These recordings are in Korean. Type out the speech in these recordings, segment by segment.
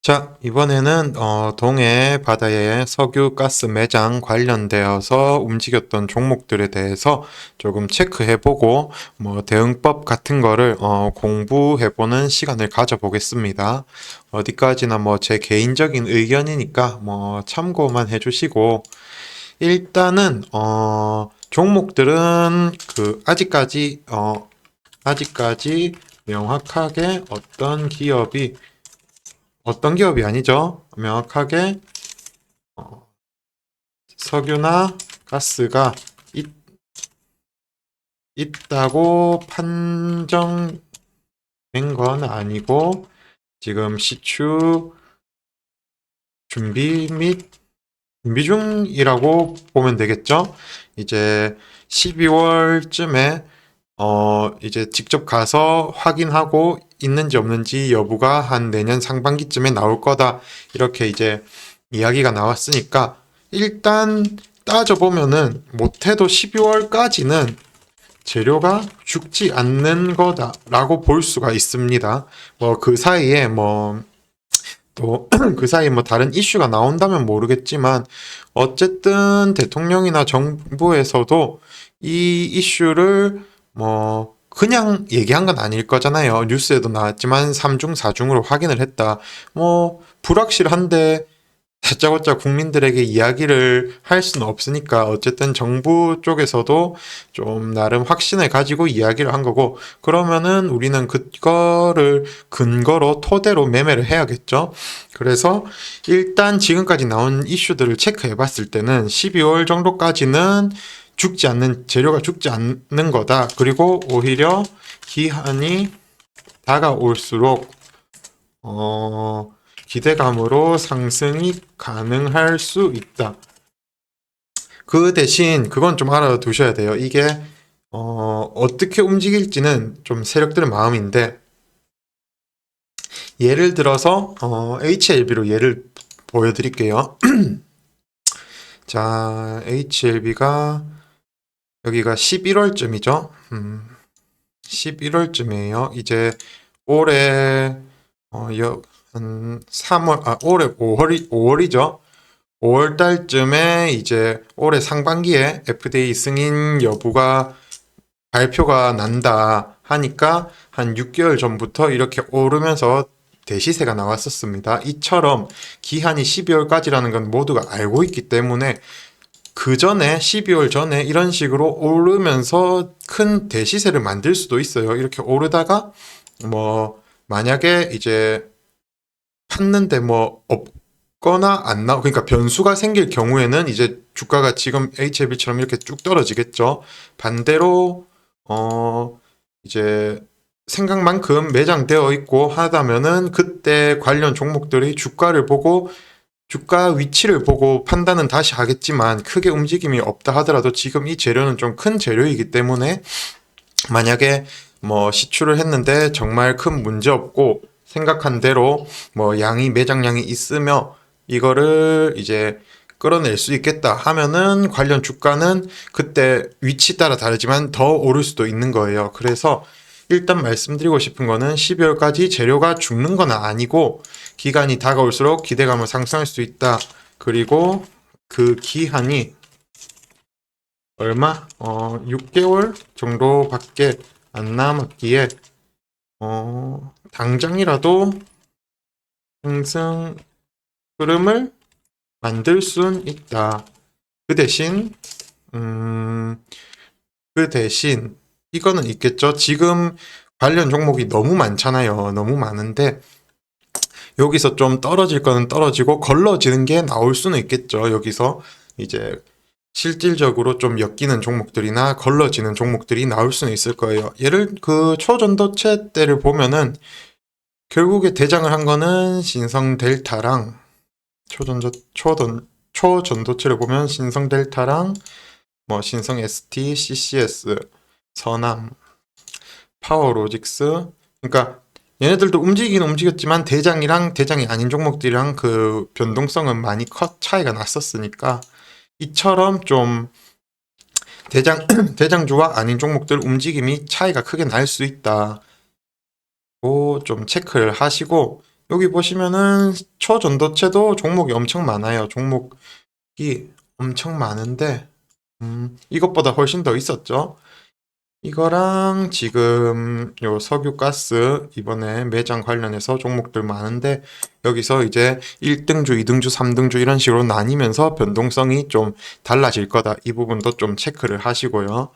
자, 이번에는 동해 바다의 석유 가스 매장 관련되어서 움직였던 종목들에 대해서 조금 체크해보고 대응법 같은 거를 공부해보는 시간을 가져보겠습니다. 어디까지나 제 개인적인 의견이니까 참고만 해주시고 일단은 종목들은 아직까지 명확하게 어떤 기업이 아니죠. 명확하게 석유나 가스가 있다고 판정된 건 아니고 지금 시추 준비 중이라고 보면 되겠죠. 이제 12월쯤에 이제 직접 가서 확인하고 있는지 없는지 여부가 한 내년 상반기쯤에 나올 거다. 이렇게 이제 이야기가 나왔으니까 일단 따져보면은 못해도 12월까지는 재료가 죽지 않는 거다라고 볼 수가 있습니다. 그 사이에 또 그 사이에 다른 이슈가 나온다면 모르겠지만 어쨌든 대통령이나 정부에서도 이 이슈를 그냥 얘기한 건 아닐 거잖아요. 뉴스에도 나왔지만 3중, 4중으로 확인을 했다. 불확실한데 다짜고짜 국민들에게 이야기를 할 수는 없으니까 어쨌든 정부 쪽에서도 좀 나름 확신을 가지고 이야기를 한 거고, 그러면은 우리는 그거를 근거로 토대로 매매를 해야겠죠. 그래서 일단 지금까지 나온 이슈들을 체크해 봤을 때는 12월 정도까지는 재료가 죽지 않는 거다. 그리고 오히려 기한이 다가올수록 기대감으로 상승이 가능할 수 있다. 그 대신 그건 좀 알아두셔야 돼요. 이게 어떻게 움직일지는 좀 세력들의 마음인데, 예를 들어서 HLB로 예를 보여드릴게요. 자, HLB가 여기가 11월쯤이죠. 11월쯤이에요. 이제 올해 한 3월, 올해 5월이죠. 5월 달쯤에 이제 올해 상반기에 FDA 승인 여부가 발표가 난다 하니까 한 6개월 전부터 이렇게 오르면서 대시세가 나왔었습니다. 이처럼 기한이 12월까지라는 건 모두가 알고 있기 때문에 그 전에 12월 전에 이런 식으로 오르면서 큰 대시세를 만들 수도 있어요. 이렇게 오르다가 만약에 이제 팠는데 없거나 안 나오, 그러니까 변수가 생길 경우에는 이제 주가가 지금 HLB처럼 이렇게 쭉 떨어지겠죠. 반대로 이제 생각만큼 매장되어 있고 하다면은 그때 관련 종목들이 주가 위치를 보고 판단은 다시 하겠지만 크게 움직임이 없다 하더라도 지금 이 재료는 좀 큰 재료이기 때문에 만약에 시추를 했는데 정말 큰 문제 없고 생각한 대로 매장량이 있으며 이거를 이제 끌어낼 수 있겠다 하면은 관련 주가는 그때 위치 따라 다르지만 더 오를 수도 있는 거예요. 그래서 일단 말씀드리고 싶은 거는 12월까지 재료가 죽는 건 아니고 기간이 다가올수록 기대감을 상승할 수 있다. 그리고 그 기한이 6개월 정도밖에 안 남았기에 당장이라도 상승 흐름을 만들 순 있다. 그 대신 이거는 있겠죠. 지금 관련 종목이 너무 많잖아요. 너무 많은데 여기서 좀 떨어질 거는 떨어지고 걸러지는 게 나올 수는 있겠죠. 여기서 이제 실질적으로 좀 엮이는 종목들이나 걸러지는 종목들이 나올 수는 있을 거예요. 초전도체 때를 보면은 결국에 대장을 한 거는 신성 델타랑 초전도체를 보면 신성 델타랑 신성 ST, CCS, 서남, 파워로직스. 그러니까 얘네들도 움직이긴 움직였지만 대장이랑 대장이 아닌 종목들이랑 그 변동성은 많이 차이가 났었으니까 이처럼 좀 대장주와 아닌 종목들 움직임이 차이가 크게 날 수 있다. 좀 체크를 하시고 여기 보시면은 초전도체도 종목이 엄청 많아요. 종목이 엄청 많은데, 이것보다 훨씬 더 있었죠. 이거랑 지금 요 석유 가스 이번에 매장 관련해서 종목들 많은데 여기서 이제 1등주, 2등주, 3등주 이런 식으로 나뉘면서 변동성이 좀 달라질 거다. 이 부분도 좀 체크를 하시고요.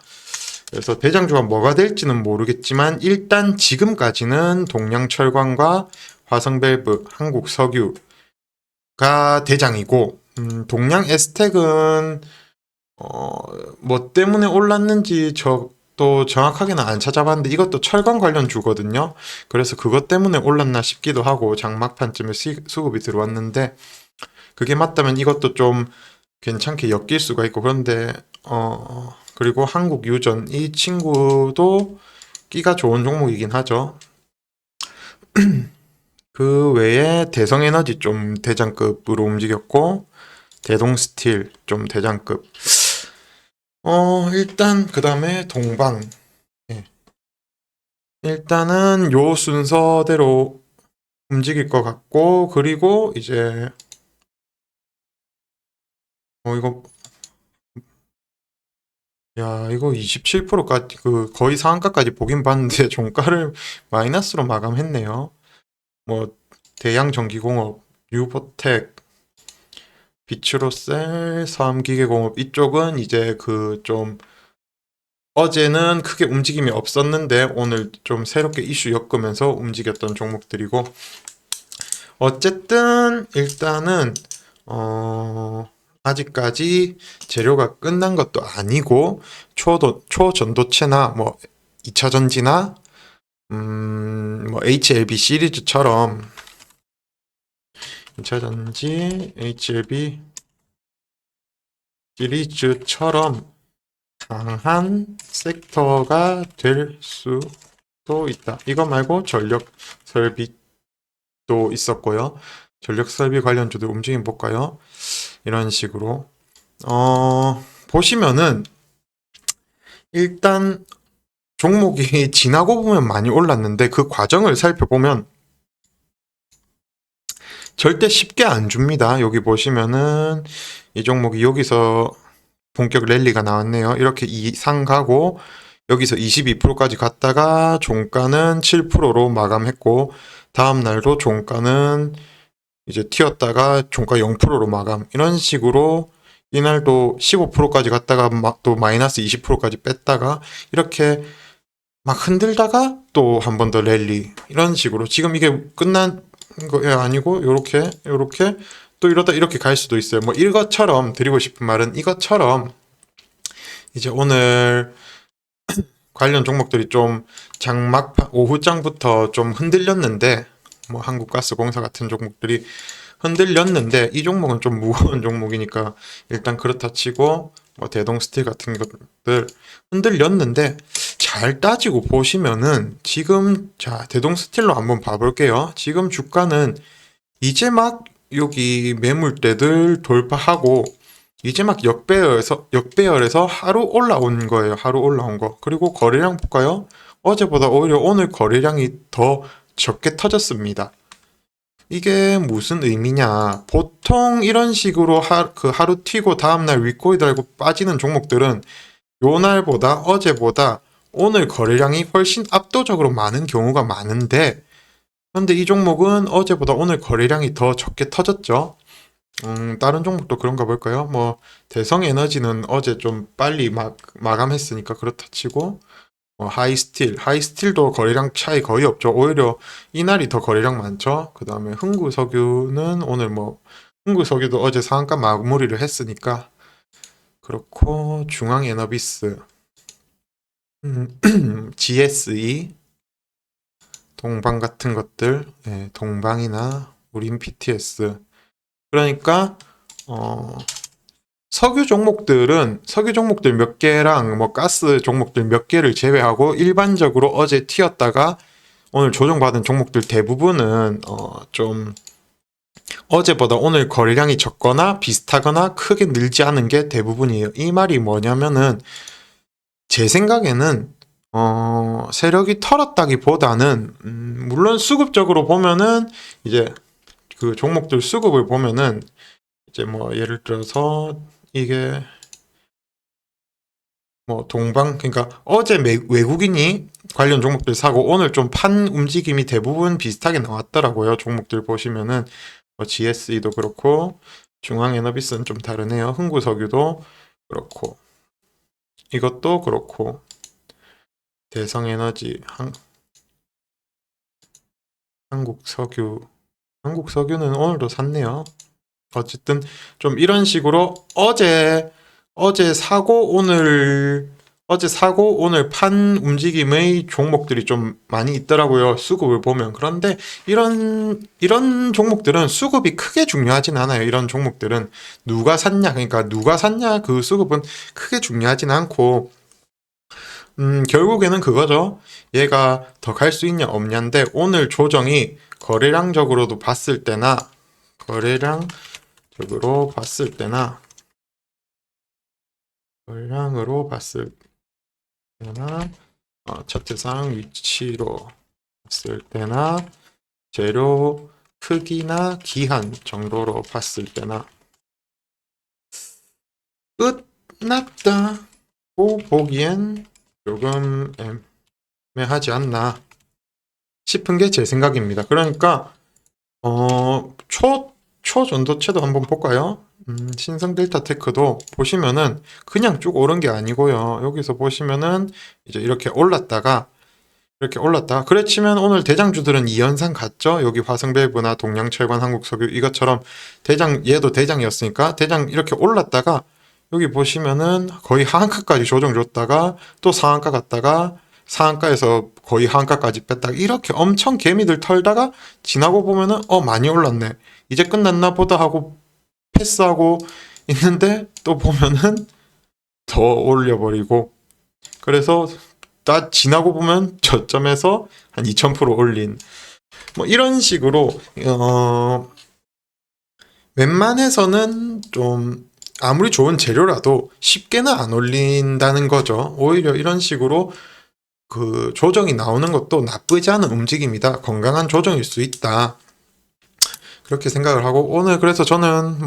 그래서 대장주가 뭐가 될지는 모르겠지만 일단 지금까지는 동양철광과 화성밸브, 한국석유가 대장이고 동양 에스텍은 뭐 때문에 올랐는지 또 정확하게는 안 찾아봤는데 이것도 철강 관련 주거든요. 그래서 그것 때문에 올랐나 싶기도 하고 장막판쯤에 수급이 들어왔는데 그게 맞다면 이것도 좀 괜찮게 엮일 수가 있고 그런데 그리고 한국유전 이 친구도 끼가 좋은 종목이긴 하죠. 그 외에 대성에너지 좀 대장급으로 움직였고 대동스틸 좀 대장급. 일단 그 다음에 동방. 예. 일단은 요 순서대로 움직일 것 같고 그리고 이제 이거 야 이거 27%까지 그 거의 상한가까지 보긴 봤는데 종가를 마이너스로 마감했네요. 뭐 대양전기공업, 유보텍, 비추로셀, 삼기계공업 이쪽은 이제 그 좀 어제는 크게 움직임이 없었는데 오늘 좀 새롭게 이슈 엮으면서 움직였던 종목들이고 어쨌든 일단은 아직까지 재료가 끝난 것도 아니고 초전도체나 뭐 2차 전지나 뭐 HLB 시리즈처럼 2차 전지 HLB 시리즈처럼 강한 섹터가 될 수도 있다. 이거 말고 전력 설비도 있었고요. 전력 설비 관련주들 움직임 볼까요? 이런 식으로 보시면은 일단 종목이 지나고 보면 많이 올랐는데 그 과정을 살펴보면 절대 쉽게 안 줍니다. 여기 보시면은 이 종목이 여기서 본격 랠리가 나왔네요. 이렇게 이상 가고 여기서 22%까지 갔다가 종가는 7%로 마감했고 다음 날도 종가는 이제 튀었다가 종가 0%로 마감 이런 식으로 이날도 15%까지 갔다가 또 마이너스 20%까지 뺐다가 이렇게 막 흔들다가 또 한 번 더 랠리 이런 식으로 지금 이게 끝난 거 아니고 요렇게 또 이러다 이렇게 갈 수도 있어요. 뭐 이것처럼 드리고 싶은 말은 이것처럼 이제 오늘 관련 종목들이 좀 장막 오후장부터 좀 흔들렸는데 뭐 한국가스공사 같은 종목들이 흔들렸는데 이 종목은 좀 무거운 종목이니까 일단 그렇다 치고 뭐 대동스틸 같은 것들 흔들렸는데 잘 따지고 보시면은 지금 자 대동스틸로 한번 봐볼게요. 지금 주가는 이제 막 여기 매물대들 돌파하고 이제 막 역배열에서 하루 올라온 거예요. 하루 올라온 거. 그리고 거래량 볼까요? 어제보다 오히려 오늘 거래량이 더 적게 터졌습니다. 이게 무슨 의미냐? 보통 이런 식으로 하루 튀고 다음날 윗꼬리 달고 빠지는 종목들은 요날보다 어제보다 오늘 거래량이 훨씬 압도적으로 많은 경우가 많은데 그런데 이 종목은 어제보다 오늘 거래량이 더 적게 터졌죠. 다른 종목도 그런가 볼까요? 뭐 대성에너지는 어제 좀 빨리 마감했으니까 그렇다 치고 하이스틸도 거래량 차이 거의 없죠. 오히려 이날이 더 거래량 많죠. 그 다음에 흥구석유는 오늘 뭐 흥구석유도 어제 상한가 마무리를 했으니까 그렇고 중앙에너비스, GSE, 동방 같은 것들, 동방이나 우린 PTS. 그러니까 석유 종목들 몇 개랑 뭐 가스 종목들 몇 개를 제외하고 일반적으로 어제 튀었다가 오늘 조정받은 종목들 대부분은 좀 어제보다 오늘 거래량이 적거나 비슷하거나 크게 늘지 않은 게 대부분이에요. 이 말이 뭐냐면은 제 생각에는 세력이 털었다기보다는 물론 수급적으로 보면은 이제 그 종목들 수급을 보면은 이제 뭐 예를 들어서 이게 뭐 그러니까 어제 외국인이 관련 종목들 사고 오늘 좀 판 움직임이 대부분 비슷하게 나왔더라고요. 종목들 보시면은 뭐 GSE도 그렇고 중앙에너비스는 좀 다르네요. 흥구석유도 그렇고 이것도 그렇고 대성에너지, 한국석유, 한국석유는 오늘도 샀네요. 어쨌든 좀 이런 식으로 어제 사고 오늘 판 움직임의 종목들이 좀 많이 있더라고요. 수급을 보면. 그런데 이런 종목들은 수급이 크게 중요하진 않아요. 이런 종목들은 누가 샀냐, 그러니까 누가 샀냐 그 수급은 크게 중요하진 않고 결국에는 그거죠. 얘가 더 갈 수 있냐 없냐인데 오늘 조정이 거래량적으로도 봤을 때나 거래량적으로 봤을 때나 거래량으로 봤을 때나 차트상 위치로 봤을 때나 재료 크기나 기한 정도로 봤을 때나 끝났다고 보기엔 조금 애매하지 않나 싶은 게 제 생각입니다. 그러니까 초전도체도 한번 볼까요? 신성 델타 테크도 보시면은 그냥 쭉 오른 게 아니고요. 여기서 보시면은 이제 이렇게 올랐다가 그래 치면 오늘 대장주들은 이 현상 같죠? 여기 화성밸브나 동양철관, 한국석유 이것처럼 얘도 대장이었으니까 대장 이렇게 올랐다가 여기 보시면은 거의 하한가까지 조정 줬다가 또 상한가 갔다가 상한가에서 거의 하한가까지 뺐다가 이렇게 엄청 개미들 털다가 지나고 보면은 많이 올랐네. 이제 끝났나 보다 하고 패스하고 있는데 또 보면은 더 올려버리고 그래서 다 지나고 보면 저점에서 한 2000% 올린 뭐 이런 식으로 웬만해서는 좀 아무리 좋은 재료라도 쉽게는 안 올린다는 거죠. 오히려 이런 식으로 그 조정이 나오는 것도 나쁘지 않은 움직임이다. 건강한 조정일 수 있다. 그렇게 생각을 하고 오늘 그래서 저는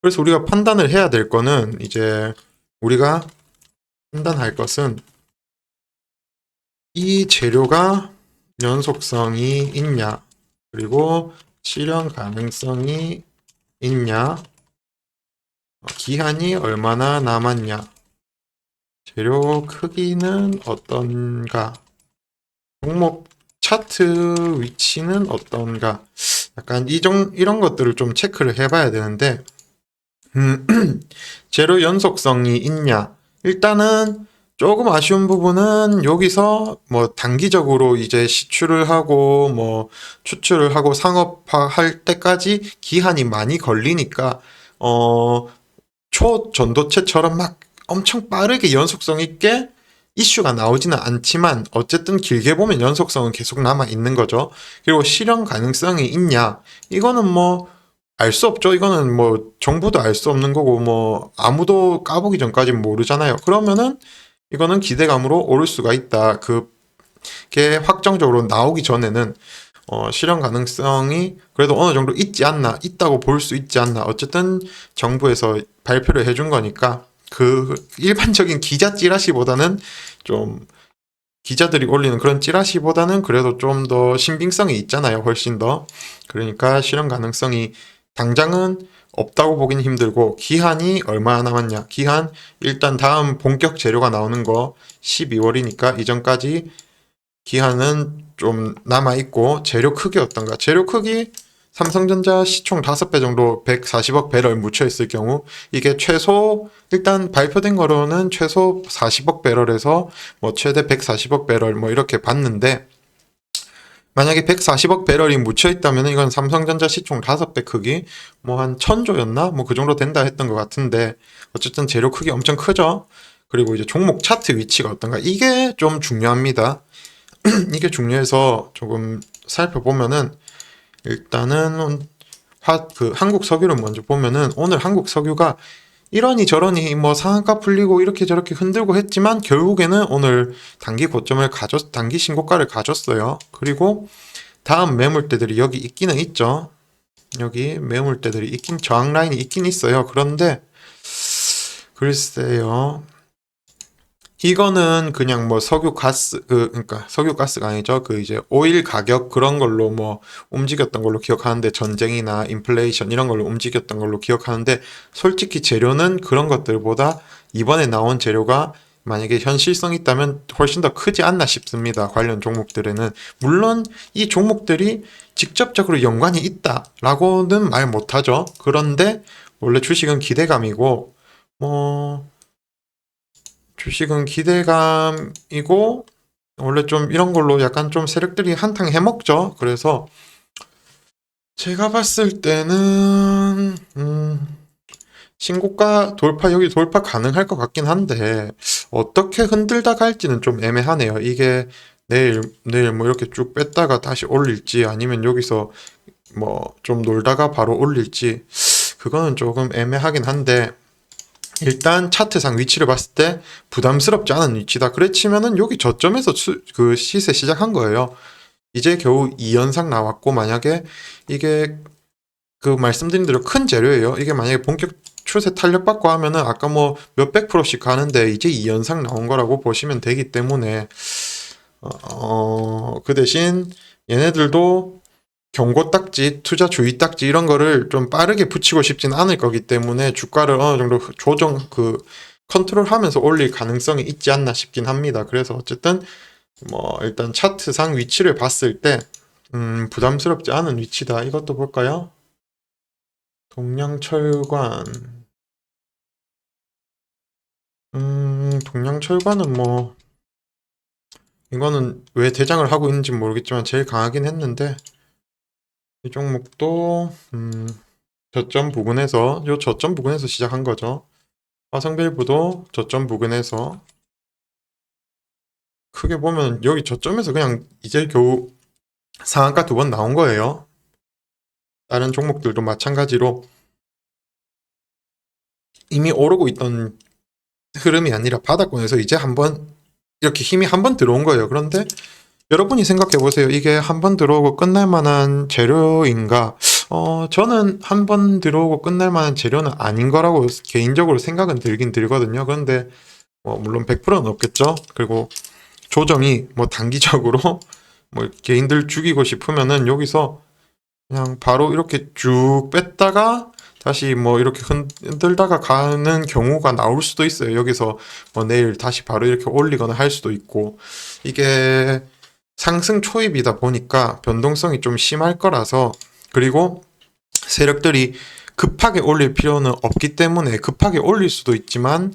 그래서 우리가 판단을 해야 될 거는 이제 우리가 판단할 것은 이 재료가 연속성이 있냐 그리고 실현 가능성이 있냐 기한이 얼마나 남았냐 재료 크기는 어떤가 종목 차트 위치는 어떤가 약간 이런 것들을 좀 체크를 해봐야 되는데 재료 연속성이 있냐 일단은 조금 아쉬운 부분은 여기서 뭐 단기적으로 이제 시추를 하고 뭐 추출을 하고 상업화 할 때까지 기한이 많이 걸리니까 초전도체처럼 막 엄청 빠르게 연속성 있게 이슈가 나오지는 않지만 어쨌든 길게 보면 연속성은 계속 남아 있는 거죠. 그리고 실현 가능성이 있냐? 이거는 뭐 알 수 없죠. 이거는 뭐 정부도 알 수 없는 거고 뭐 아무도 까보기 전까지는 모르잖아요. 그러면은 이거는 기대감으로 오를 수가 있다. 그게 확정적으로 나오기 전에는 실현 가능성이 그래도 어느 정도 있지 않나, 있다고 볼 수 있지 않나. 어쨌든 정부에서 발표를 해준 거니까 그 일반적인 기자 찌라시보다는 좀 기자들이 올리는 그런 찌라시보다는 그래도 좀 더 신빙성이 있잖아요. 훨씬 더. 그러니까 실현 가능성이 당장은 없다고 보긴 힘들고 기한이 얼마나 남았냐. 기한 일단 다음 본격 재료가 나오는 거 12월이니까 이전까지 기한은 좀 남아있고 재료 크기 어떤가? 재료 크기 삼성전자 시총 5배 정도 140억 배럴 묻혀있을 경우 이게 최소 일단 발표된 거로는 최소 40억 배럴에서 뭐 최대 140억 배럴 뭐 이렇게 봤는데 만약에 140억 배럴이 묻혀있다면 이건 삼성전자 시총 5배 크기 뭐 한 1000조였나? 뭐 그 정도 된다 했던 것 같은데 어쨌든 재료 크기 엄청 크죠? 그리고 이제 종목 차트 위치가 어떤가? 이게 좀 중요합니다. 이게 중요해서 조금 살펴보면은 일단은 한국 석유를 먼저 보면은 오늘 한국 석유가 이러니 저러니 뭐 상한가 풀리고 이렇게 저렇게 흔들고 했지만 결국에는 오늘 단기 신고가를 가졌어요. 그리고 다음 매물대들이 여기 있기는 있죠. 여기 매물대들이 있긴, 저항 라인이 있긴 있어요. 그런데 글쎄요, 이거는 그냥 뭐 그러니까 석유 가스가 아니죠. 그 이제 오일 가격 그런 걸로 뭐 움직였던 걸로 기억하는데, 전쟁이나 인플레이션 이런 걸로 움직였던 걸로 기억하는데, 솔직히 재료는 그런 것들보다 이번에 나온 재료가 만약에 현실성 있다면 훨씬 더 크지 않나 싶습니다. 관련 종목들에는. 물론 이 종목들이 직접적으로 연관이 있다라고는 말 못하죠. 그런데 원래 주식은 기대감이고, 뭐 주식은 기대감이고, 원래 좀 이런 걸로 약간 좀 세력들이 한탕 해먹죠. 그래서 제가 봤을 때는 신고가 돌파, 여기 돌파 가능할 것 같긴 한데 어떻게 흔들다 갈지는 좀 애매하네요. 이게 내일 뭐 이렇게 쭉 뺐다가 다시 올릴지, 아니면 여기서 뭐 좀 놀다가 바로 올릴지, 그거는 조금 애매하긴 한데, 일단 차트상 위치를 봤을 때 부담스럽지 않은 위치다. 그래 치면은 여기 저점에서 그 시세 시작한 거예요. 이제 겨우 2연상 나왔고, 만약에 이게 그 말씀드린 대로 큰 재료예요. 이게 만약에 본격 추세 탄력받고 하면은 아까 뭐 몇백 프로씩 가는데 이제 2연상 나온 거라고 보시면 되기 때문에, 그 대신 얘네들도 경고 딱지, 투자 주의 딱지 이런 거를 좀 빠르게 붙이고 싶진 않을 거기 때문에 주가를 어느 정도 컨트롤하면서 올릴 가능성이 있지 않나 싶긴 합니다. 그래서 어쨌든 뭐 일단 차트상 위치를 봤을 때 부담스럽지 않은 위치다. 이것도 볼까요? 동양철관. 동양철관은 뭐 이거는 왜 대장을 하고 있는지 모르겠지만 제일 강하긴 했는데, 이 종목도 저점 부근에서 시작한 거죠. 화성밸브도 저점 부근에서 크게 보면 여기 저점에서 그냥 이제 겨우 상한가 2번 나온 거예요. 다른 종목들도 마찬가지로 이미 오르고 있던 흐름이 아니라 바닥권에서 이제 한번 이렇게 힘이 한번 들어온 거예요. 그런데 여러분이 생각해 보세요. 이게 한번 들어오고 끝날 만한 재료인가? 저는 한번 들어오고 끝날 만한 재료는 아닌 거라고 개인적으로 생각은 들긴 들거든요. 그런데 물론 100%는 없겠죠. 그리고 조정이 뭐 단기적으로 뭐 개인들 죽이고 싶으면은 여기서 그냥 바로 이렇게 쭉 뺐다가 다시 뭐 이렇게 흔들다가 가는 경우가 나올 수도 있어요. 여기서 뭐 내일 다시 바로 이렇게 올리거나 할 수도 있고, 이게 상승 초입이다 보니까 변동성이 좀 심할 거라서, 그리고 세력들이 급하게 올릴 필요는 없기 때문에, 급하게 올릴 수도 있지만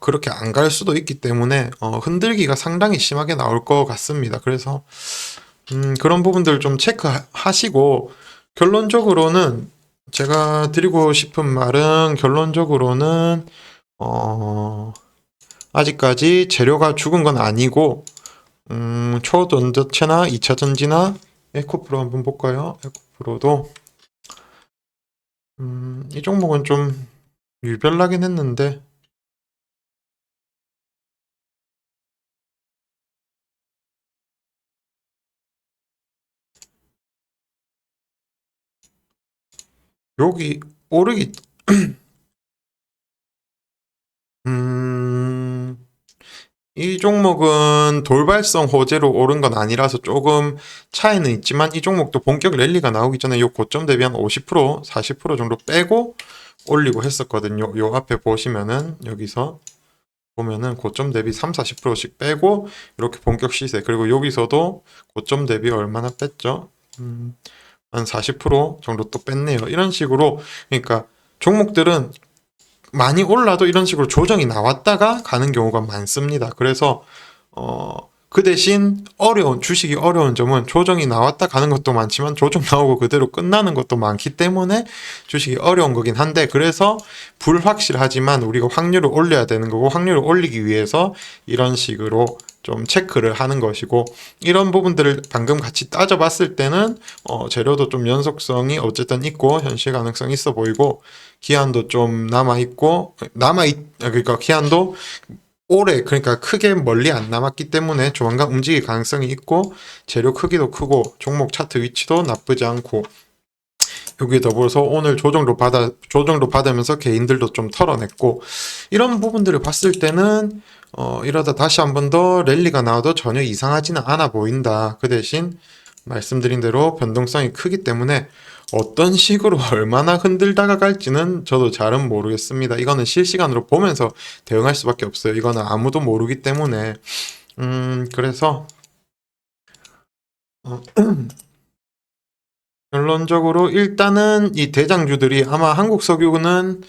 그렇게 안 갈 수도 있기 때문에 흔들기가 상당히 심하게 나올 것 같습니다. 그래서 그런 부분들 좀 체크하시고, 결론적으로는 제가 드리고 싶은 말은, 결론적으로는 아직까지 재료가 죽은 건 아니고, 초전자체나 2차전지나 에코프로 한번 볼까요? 에코프로도 이 종목은 좀 유별나긴 했는데, 여기 오르기 이 종목은 돌발성 호재로 오른 건 아니라서 조금 차이는 있지만, 이 종목도 본격 랠리가 나오기 전에 요 고점 대비 한 50%, 40% 정도 빼고 올리고 했었거든요. 요 앞에 보시면은, 여기서 보면은 고점 대비 3, 40%씩 빼고 이렇게 본격 시세, 그리고 여기서도 고점 대비 얼마나 뺐죠? 한 40% 정도 또 뺐네요. 이런 식으로, 그러니까 종목들은 많이 올라도 이런 식으로 조정이 나왔다가 가는 경우가 많습니다. 그래서 그 대신 주식이 어려운 점은 조정이 나왔다 가는 것도 많지만 조정 나오고 그대로 끝나는 것도 많기 때문에 주식이 어려운 거긴 한데, 그래서 불확실하지만 우리가 확률을 올려야 되는 거고, 확률을 올리기 위해서 이런 식으로 좀 체크를 하는 것이고, 이런 부분들을 방금 같이 따져봤을 때는 재료도 좀 연속성이 어쨌든 있고 현실 가능성이 있어 보이고, 기한도 좀 그러니까 기한도 오래, 그러니까 크게 멀리 안 남았기 때문에 조만간 움직일 가능성이 있고, 재료 크기도 크고 종목 차트 위치도 나쁘지 않고, 여기에 더불어서 오늘 조정도 받으면서 개인들도 좀 털어냈고, 이런 부분들을 봤을 때는 이러다 다시 한 번 더 랠리가 나와도 전혀 이상하지는 않아 보인다. 그 대신 말씀드린 대로 변동성이 크기 때문에 어떤 식으로 얼마나 흔들다가 갈지는 저도 잘은 모르겠습니다. 이거는 실시간으로 보면서 대응할 수밖에 없어요. 이거는 아무도 모르기 때문에. 그래서 어, 결론적으로 일단은 이 대장주들이 아마 한국석유는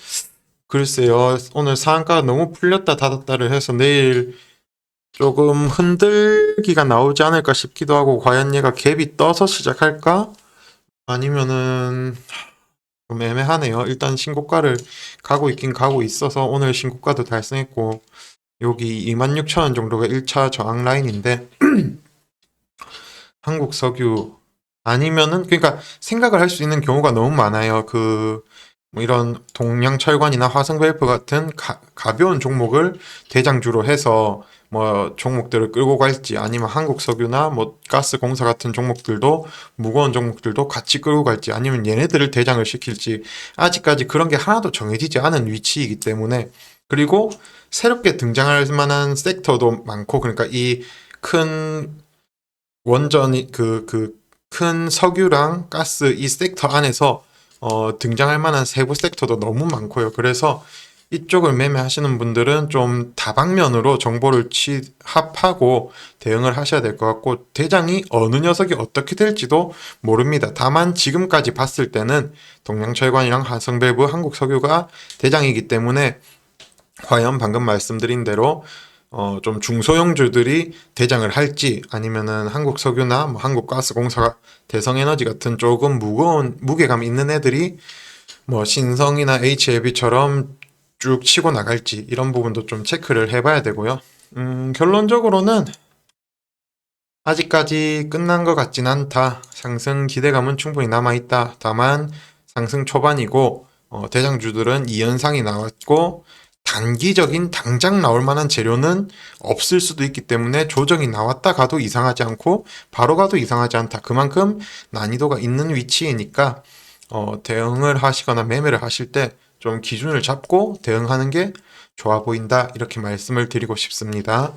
글쎄요, 오늘 상한가가 너무 풀렸다 닫았다를 해서 내일 조금 흔들기가 나오지 않을까 싶기도 하고, 과연 얘가 갭이 떠서 시작할까? 아니면은 좀 애매하네요. 일단 신고가를 가고 있긴 가고 있어서 오늘 신고가도 달성했고, 여기 26,000원 정도가 1차 저항 라인인데, 한국석유 아니면은, 그러니까 생각을 할 수 있는 경우가 너무 많아요. 뭐 이런 동양철관이나 화성밸브 같은 가벼운 종목을 대장주로 해서 뭐 종목들을 끌고 갈지, 아니면 한국석유나 뭐 가스공사 같은 종목들도, 무거운 종목들도 같이 끌고 갈지, 아니면 얘네들을 대장을 시킬지, 아직까지 그런 게 하나도 정해지지 않은 위치이기 때문에. 그리고 새롭게 등장할 만한 섹터도 많고, 그러니까 이 큰 원전이 큰 석유랑 가스 이 섹터 안에서 등장할 만한 세부 섹터도 너무 많고요. 그래서 이쪽을 매매하시는 분들은 좀 다방면으로 정보를 합하고 대응을 하셔야 될 것 같고, 대장이 어느 녀석이 어떻게 될지도 모릅니다. 다만 지금까지 봤을 때는 동양철관이랑 화성밸브, 한국석유가 대장이기 때문에, 과연 방금 말씀드린 대로 좀 중소형주들이 대장을 할지, 아니면은 한국석유나 뭐 한국가스공사, 대성에너지 같은 조금 무게감 있는 애들이 뭐 신성이나 HLB처럼 쭉 치고 나갈지, 이런 부분도 좀 체크를 해봐야 되고요. 결론적으로는 아직까지 끝난 것 같진 않다. 상승 기대감은 충분히 남아있다. 다만 상승 초반이고, 대장주들은 2연상이 나왔고, 단기적인 당장 나올 만한 재료는 없을 수도 있기 때문에 조정이 나왔다 가도 이상하지 않고 바로 가도 이상하지 않다. 그만큼 난이도가 있는 위치이니까 대응을 하시거나 매매를 하실 때 좀 기준을 잡고 대응하는 게 좋아 보인다. 이렇게 말씀을 드리고 싶습니다.